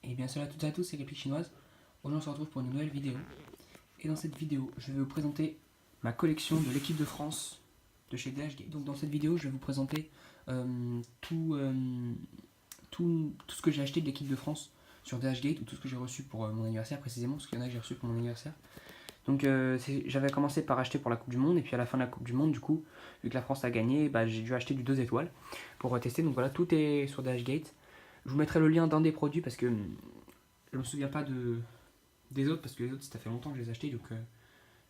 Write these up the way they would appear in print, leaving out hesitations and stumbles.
Et bien salut à toutes et à tous, c'est Réplique Chinoise. Aujourd'hui on se retrouve pour une nouvelle vidéo. Et dans cette vidéo, je vais vous présenter ma collection de l'équipe de France de chez DHgate. Donc dans cette vidéo, je vais vous présenter tout, ce que j'ai acheté de l'équipe de France sur DHgate, ou tout ce que j'ai reçu pour mon anniversaire précisément, parce qu'il y en a que j'ai reçu pour mon anniversaire. Donc j'avais commencé par acheter pour la Coupe du Monde, et puis à la fin de la Coupe du Monde, du coup, vu que la France a gagné, j'ai dû acheter du 2 étoiles pour tester. Donc voilà, tout est sur DHgate. Je vous mettrai le lien d'un des produits parce que je me souviens pas des autres, parce que les autres ça fait longtemps que je les ai achetés, donc je me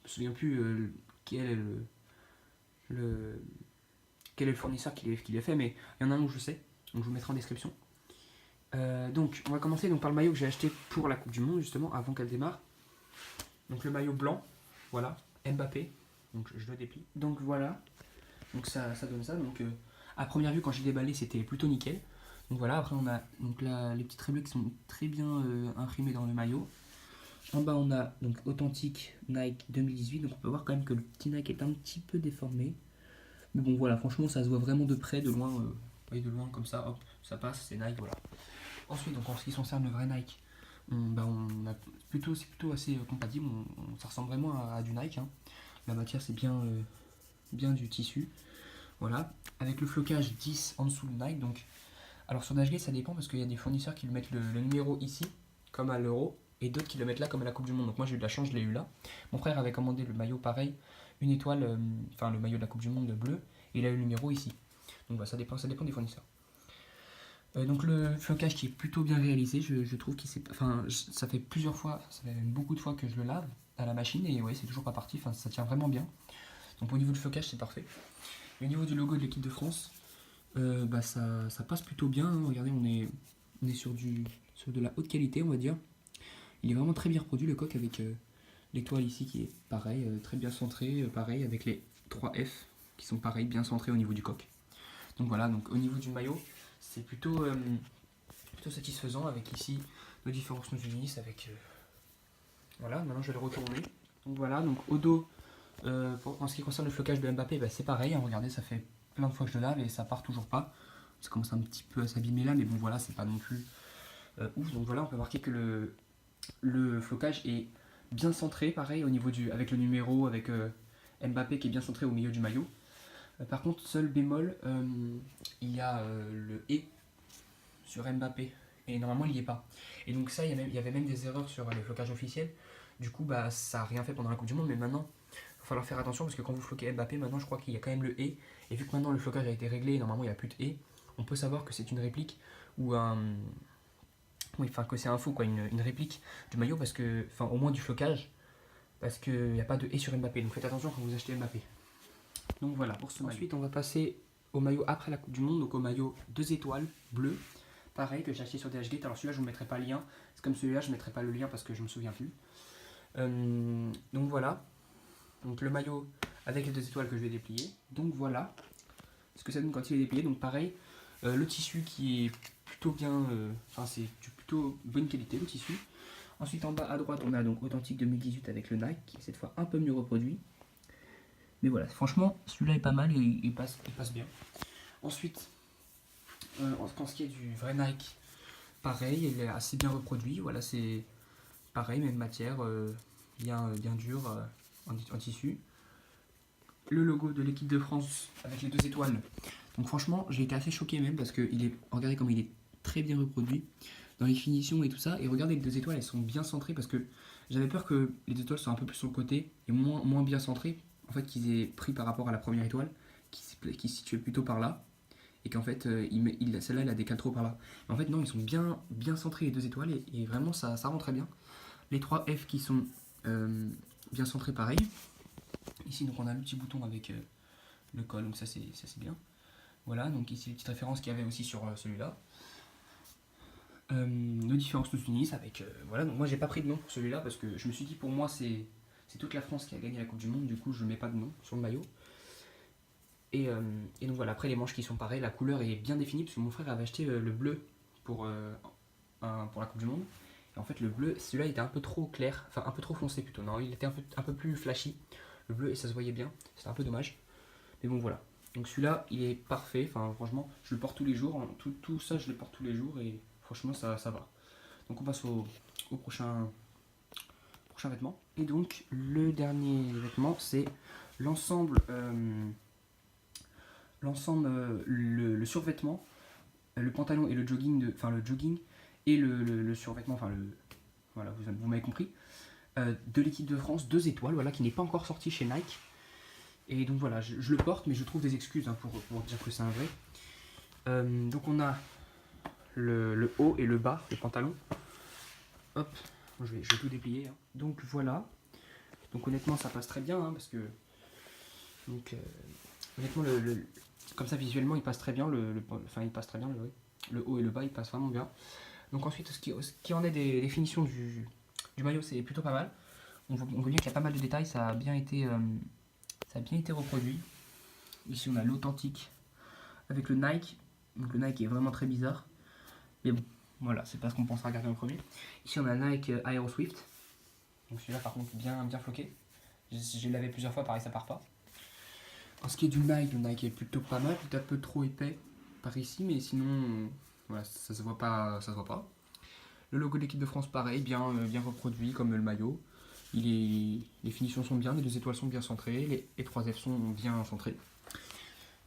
souviens plus quel est le- quel est le fournisseur qui les fait, mais il y en a un où je sais, donc je vous mettrai en description. Donc on va commencer donc par le maillot que j'ai acheté pour la Coupe du Monde justement avant qu'elle démarre. Donc le maillot blanc, voilà, Mbappé, donc je le déplie. Donc voilà, donc ça donne ça. Donc à première vue quand j'ai déballé c'était plutôt nickel. Donc voilà, après on a donc là, les petits traits bleus qui sont très bien imprimés dans le maillot. En bas on a donc authentique Nike 2018, donc on peut voir quand même que le petit Nike est un petit peu déformé. Mais bon voilà, franchement ça se voit vraiment de près, de loin, vous voyez, de loin comme ça, hop, ça passe, c'est Nike, voilà. Ensuite donc en ce qui concerne le vrai Nike, c'est plutôt assez compatible, ça ressemble vraiment à du Nike, hein. La matière c'est bien du tissu, voilà. Avec le flocage 10 en dessous de Nike, donc alors sur Dashgate ça dépend parce qu'il y a des fournisseurs qui lui mettent le numéro ici, comme à l'euro, et d'autres qui le mettent là comme à la Coupe du Monde. Donc moi j'ai eu de la chance, je l'ai eu là. Mon frère avait commandé le maillot pareil, une étoile, enfin le maillot de la Coupe du Monde bleu, et il a eu le numéro ici. Donc voilà, ça dépend des fournisseurs. Donc le flocage qui est plutôt bien réalisé, je trouve qu'il ça fait plusieurs fois, ça fait même beaucoup de fois que je le lave à la machine, et ouais c'est toujours pas parti, enfin ça tient vraiment bien. Donc au niveau du flocage c'est parfait. Et au niveau du logo de l'équipe de France, ça passe plutôt bien, hein. Regardez, on est sur de la haute qualité, on va dire. Il est vraiment très bien reproduit le coq avec l'étoile ici qui est pareil, très bien centré, pareil avec les 3 F qui sont pareils, bien centrés au niveau du coq. Donc voilà, donc au niveau du maillot, c'est plutôt satisfaisant avec ici nos différences nous unissent avec. Voilà, maintenant je vais le retourner. Donc voilà, donc au dos, en ce qui concerne le flocage de Mbappé, c'est pareil, hein. Regardez, ça fait plein de fois que je le lave et ça part toujours pas. Ça commence un petit peu à s'abîmer là, mais bon voilà, c'est pas non plus ouf. Donc voilà, on peut marquer que le flocage est bien centré, pareil, au niveau avec le numéro, avec Mbappé qui est bien centré au milieu du maillot. Par contre, seul bémol, il y a le et sur Mbappé, et normalement il n'y est pas. Et donc ça, il y avait même des erreurs sur les flocages officiels. Du coup, ça n'a rien fait pendant la Coupe du Monde, mais maintenant, il va falloir faire attention parce que quand vous floquez Mbappé, maintenant je crois qu'il y a quand même le et. Et vu que maintenant le flocage a été réglé et normalement il n'y a plus de et, on peut savoir que c'est une réplique ou un. Oui, enfin que c'est un faux, quoi, une réplique du maillot, parce que. Enfin, au moins du flocage, parce qu'il n'y a pas de et sur Mbappé. Donc faites attention quand vous achetez Mbappé. Donc voilà pour ce maillot. Ensuite, on va passer au maillot après la Coupe du Monde, donc au maillot 2 étoiles bleu. Pareil que j'ai acheté sur DHgate. Alors celui-là, je ne vous mettrai pas le lien. C'est comme celui-là, je ne mettrai pas le lien parce que je ne me souviens plus. Donc voilà. Donc le maillot avec les 2 étoiles que je vais déplier. Donc voilà ce que ça donne quand il est déplié. Donc pareil, le tissu qui est plutôt bien, c'est de plutôt bonne qualité le tissu. Ensuite en bas à droite on a donc authentique 2018 avec le Nike qui est cette fois un peu mieux reproduit. Mais voilà, franchement celui-là est pas mal et il passe bien. Ensuite, en ce qui est du vrai Nike, pareil, il est assez bien reproduit. Voilà, c'est pareil, même matière, bien dur, en tissu. Le logo de l'équipe de France avec les 2 étoiles. Donc franchement, j'ai été assez choqué même parce que regardez comme il est très bien reproduit dans les finitions et tout ça. Et regardez, les 2 étoiles, elles sont bien centrées parce que j'avais peur que les 2 étoiles soient un peu plus sur le côté et moins bien centrées. En fait, qu'ils aient pris par rapport à la première étoile qui se situait plutôt par là. Et qu'en fait, celle-là, il a décalé trop par là. Mais en fait, non, ils sont bien centrés les 2 étoiles et vraiment, ça rend très bien. Les 3 F qui sont bien centrés, pareil. Ici, donc, on a le petit bouton avec le col, donc ça c'est bien. Voilà, donc ici les petites références qu'il y avait aussi sur celui-là. Nos différences nous unissent avec. Voilà, donc moi j'ai pas pris de nom pour celui-là parce que je me suis dit pour moi c'est toute la France qui a gagné la Coupe du Monde, du coup je mets pas de nom sur le maillot. Et donc voilà, après les manches qui sont pareilles, la couleur est bien définie parce que mon frère avait acheté le bleu pour la Coupe du Monde. Et en fait le bleu, celui-là était un peu trop clair, enfin un peu trop foncé plutôt. Non, il était un peu plus flashy, le bleu, et ça se voyait bien, c'était un peu dommage. Mais bon voilà. Donc celui-là, il est parfait. Enfin franchement, je le porte tous les jours. Tout ça, je le porte tous les jours et franchement, ça va. Donc on passe au prochain vêtement. Et donc le dernier vêtement, c'est l'ensemble, le survêtement, le pantalon et le jogging, enfin le jogging et le survêtement, enfin voilà, vous m'avez compris, de l'équipe de France 2 étoiles, voilà, qui n'est pas encore sorti chez Nike. Et donc voilà, je le porte, mais je trouve des excuses hein, pour dire que c'est un vrai. Donc on a le haut et le bas, le pantalon. Hop, je vais tout déplier. Hein. Donc voilà. Donc honnêtement, ça passe très bien, hein, parce que... Donc, honnêtement, comme ça, visuellement, il passe très bien. Enfin, il passe très bien, le haut et le bas, il passe vraiment bien. Donc ensuite, ce qui en est des finitions du maillot, c'est plutôt pas mal. On voit bien qu'il y a pas mal de détails, ça a bien été reproduit. Ici, on a l'authentique avec le Nike. Donc le Nike est vraiment très bizarre. Mais bon, voilà, c'est pas ce qu'on pensera garder en premier. Ici, on a Nike Aero Swift. Donc celui-là, par contre, bien floqué. Je l'ai lavé plusieurs fois, pareil, ça part pas. En ce qui est du Nike, le Nike est plutôt pas mal, peut-être un peu trop épais par ici, mais sinon, voilà, ça se voit pas. Le logo de l'équipe de France, pareil, bien reproduit comme le maillot. Les finitions sont bien, les 2 étoiles sont bien centrées, les 3 F sont bien centrés.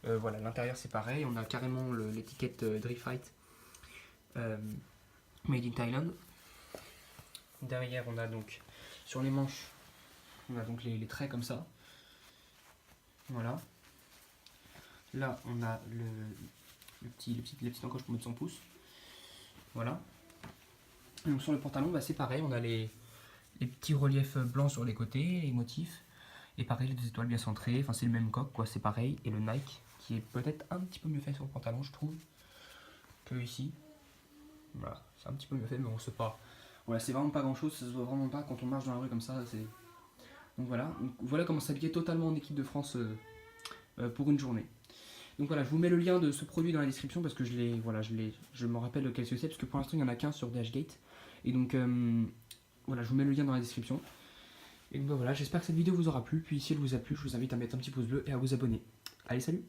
Voilà, l'intérieur c'est pareil, on a carrément l'étiquette Drift Fight Made in Thailand. Derrière, on a donc sur les manches, on a donc les traits comme ça. Voilà. Là, on a les petites encoches pour mettre son pouce. Voilà. Et donc sur le pantalon, bah, c'est pareil, on a les petits reliefs blancs sur les côtés, les motifs. Et pareil, les 2 étoiles bien centrées. Enfin, c'est le même coq, quoi, c'est pareil. Et le Nike, qui est peut-être un petit peu mieux fait sur le pantalon, je trouve, que ici. Voilà, c'est un petit peu mieux fait, mais on sait pas. Voilà, c'est vraiment pas grand-chose, ça se voit vraiment pas quand on marche dans la rue comme ça. Donc voilà comment s'habiller totalement en équipe de France pour une journée. Donc voilà, je vous mets le lien de ce produit dans la description parce que je me rappelle lequel c'est, parce que pour l'instant il n'y en a qu'un sur Dashgate. Et donc voilà, je vous mets le lien dans la description. Et donc voilà, j'espère que cette vidéo vous aura plu. Puis si elle vous a plu, je vous invite à mettre un petit pouce bleu et à vous abonner. Allez, salut!